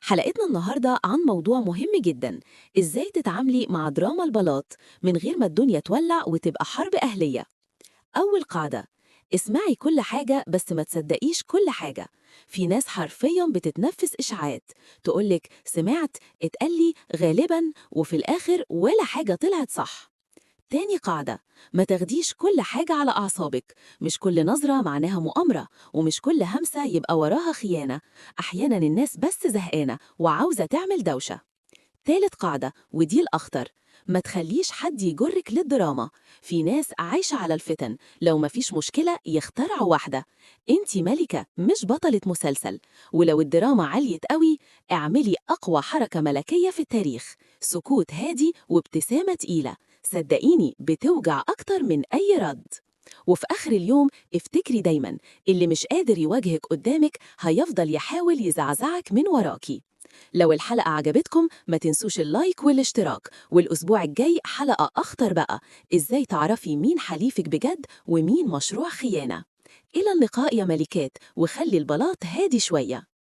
حلقتنا النهاردة عن موضوع مهم جدا. إزاي تتعاملي مع دراما البلاط من غير ما الدنيا تولع وتبقى حرب أهلية. أول قاعدة: اسمعي كل حاجة بس ما تصدقيش كل حاجة. في ناس حرفيا بتتنفس إشاعات، تقولك سمعت، اتقالي، غالبا، وفي الآخر ولا حاجة طلعت صح. تاني قاعدة: ما تاخديش كل حاجة على أعصابك. مش كل نظرة معناها مؤامرة، ومش كل همسة يبقى وراها خيانة. أحيانا الناس بس زهقانة وعاوزة تعمل دوشة. تالت قاعدة ودي الأخطر: ما تخليش حد يجرك للدراما. في ناس عايشة على الفتن، لو مفيش مشكلة يخترعوا واحدة. انتي ملكة مش بطلة مسلسل. ولو الدراما عليت قوي، اعملي أقوى حركة ملكية في التاريخ: سكوت هادي وابتسامة تقيلة. صدقيني بتوجع أكتر من أي رد. وفي آخر اليوم افتكري دايما: اللي مش قادر يواجهك قدامك هيفضل يحاول يزعزعك من وراكي. لو الحلقة عجبتكم ما تنسوش اللايك والاشتراك، والأسبوع الجاي حلقة أخطر بقى: إزاي تعرفي مين حليفك بجد ومين مشروع خيانة. إلى اللقاء يا ملكات، وخلي البلاط هادي شوية.